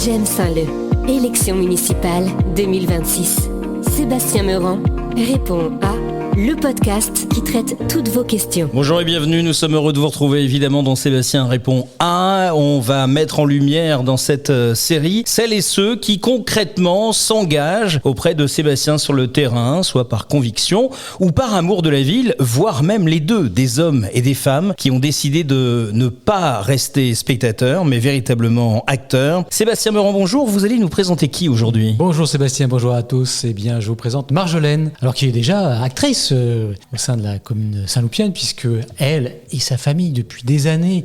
J'aime Saint-Leu. Élection municipale 2026. Sébastien Meurant répond à le podcast qui traite toutes vos questions. Bonjour et bienvenue, nous sommes heureux de vous retrouver évidemment dans Sébastien répond à. On va mettre en lumière dans cette série celles et ceux qui concrètement s'engagent auprès de Sébastien sur le terrain, soit par conviction ou par amour de la ville, voire même les deux, des hommes et des femmes qui ont décidé de ne pas rester spectateurs mais véritablement acteurs. Sébastien Meurant, bonjour, vous allez nous présenter qui aujourd'hui ? Bonjour Sébastien, bonjour à tous. Eh bien, je vous présente Marjolaine, alors qui est déjà actrice au sein de la commune saint-loupienne, puisque elle et sa famille, depuis des années,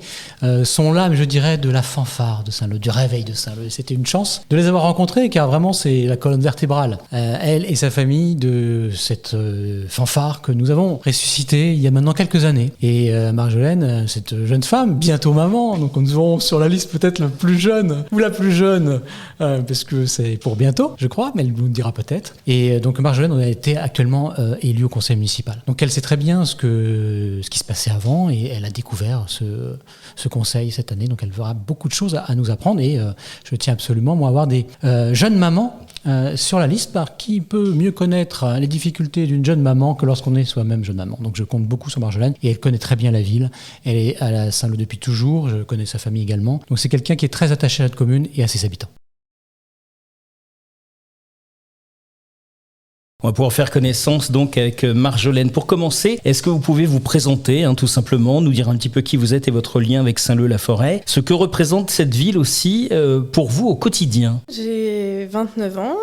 sont l'âme, je dirais, de la fanfare de Saint-Leu, du réveil de Saint-Leu. C'était une chance de les avoir rencontrés, car vraiment, c'est la colonne vertébrale, elle et sa famille, de cette fanfare que nous avons ressuscitée il y a maintenant quelques années. Et Marjolaine, cette jeune femme, bientôt maman, donc nous aurons sur la liste peut-être le plus jeune, ou la plus jeune, parce que c'est pour bientôt, je crois, mais elle nous le dira peut-être. Et donc Marjolaine, on a été actuellement élue au conseil municipal. Donc elle sait très bien ce qui se passait avant et elle a découvert ce conseil cette année. Donc elle aura beaucoup de choses à nous apprendre et je tiens absolument moi à avoir des jeunes mamans sur la liste, par qui peut mieux connaître les difficultés d'une jeune maman que lorsqu'on est soi-même jeune maman. Donc je compte beaucoup sur Marjolaine et elle connaît très bien la ville. Elle est à la Saint-Leu depuis toujours, je connais sa famille également. Donc c'est quelqu'un qui est très attaché à notre commune et à ses habitants. On va pouvoir faire connaissance donc avec Marjolaine. Pour commencer, est-ce que vous pouvez vous présenter tout simplement, nous dire un petit peu qui vous êtes et votre lien avec Saint-Leu-la-Forêt, ce que représente cette ville aussi pour vous au quotidien ? J'ai 29 ans.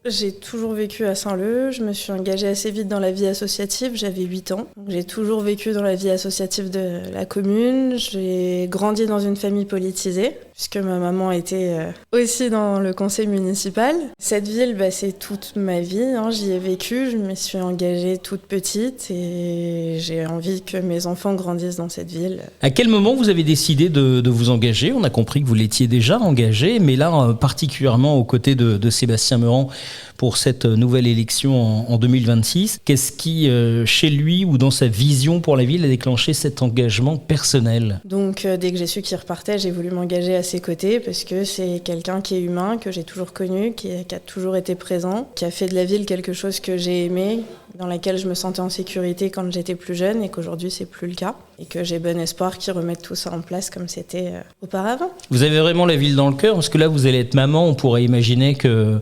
J'ai toujours vécu à Saint-Leu, je me suis engagée assez vite dans la vie associative, j'avais 8 ans. J'ai toujours vécu dans la vie associative de la commune, j'ai grandi dans une famille politisée, puisque ma maman était aussi dans le conseil municipal. Cette ville, c'est toute ma vie, j'y ai vécu, je me suis engagée toute petite et j'ai envie que mes enfants grandissent dans cette ville. À quel moment vous avez décidé de vous engager ? On a compris que vous l'étiez déjà engagé, mais là particulièrement aux côtés de Sébastien Meurant, pour cette nouvelle élection en 2026. Qu'est-ce qui, chez lui ou dans sa vision pour la ville, a déclenché cet engagement personnel ? Donc, dès que j'ai su qu'il repartait, j'ai voulu m'engager à ses côtés parce que c'est quelqu'un qui est humain, que j'ai toujours connu, qui a toujours été présent, qui a fait de la ville quelque chose que j'ai aimé, dans laquelle je me sentais en sécurité quand j'étais plus jeune et qu'aujourd'hui, c'est plus le cas. Et que j'ai bon espoir qu'ils remettent tout ça en place comme c'était auparavant. Vous avez vraiment la ville dans le cœur ? Parce que là, vous allez être maman, on pourrait imaginer que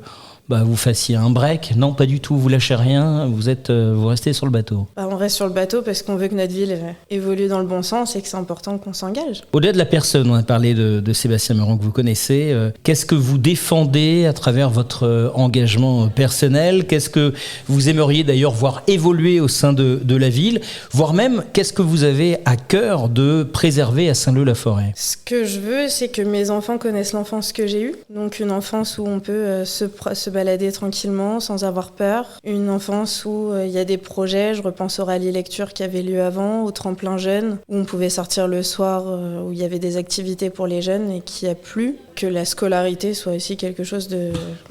vous fassiez un break. Non, pas du tout, vous lâchez rien, vous restez sur le bateau. On reste sur le bateau parce qu'on veut que notre ville évolue dans le bon sens et que c'est important qu'on s'engage. Au-delà de la personne, on a parlé de Sébastien Meurant que vous connaissez. Qu'est-ce que vous défendez à travers votre engagement personnel ? Qu'est-ce que vous aimeriez d'ailleurs voir évoluer au sein de la ville ? Voire même, qu'est-ce que vous avez à cœur de préserver à Saint-Leu-la-Forêt ? Ce que je veux, c'est que mes enfants connaissent l'enfance que j'ai eue. Donc une enfance où on peut se balader tranquillement sans avoir peur. Une enfance où il y a des projets, je repense au rallye lecture qui avait lieu avant, au tremplin jeune, où on pouvait sortir le soir, où il y avait des activités pour les jeunes et qui a plu. Que la scolarité soit aussi quelque chose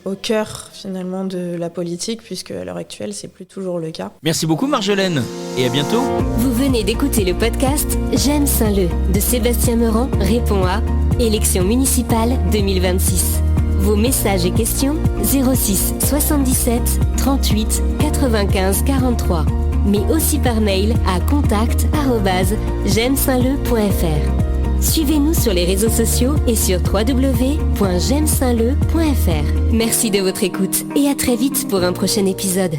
au cœur finalement de la politique, puisque à l'heure actuelle, c'est plus toujours le cas. Merci beaucoup Marjolaine et à bientôt. Vous venez d'écouter le podcast J'aime Saint-Leu de Sébastien Meurant répond à Élection municipale 2026. Vos messages et questions 06 77 38 95 43, mais aussi par mail à contact@j'aimesaintleu.fr. Suivez-nous sur les réseaux sociaux et sur www.j'aimesaintleu.fr. Merci de votre écoute et à très vite pour un prochain épisode.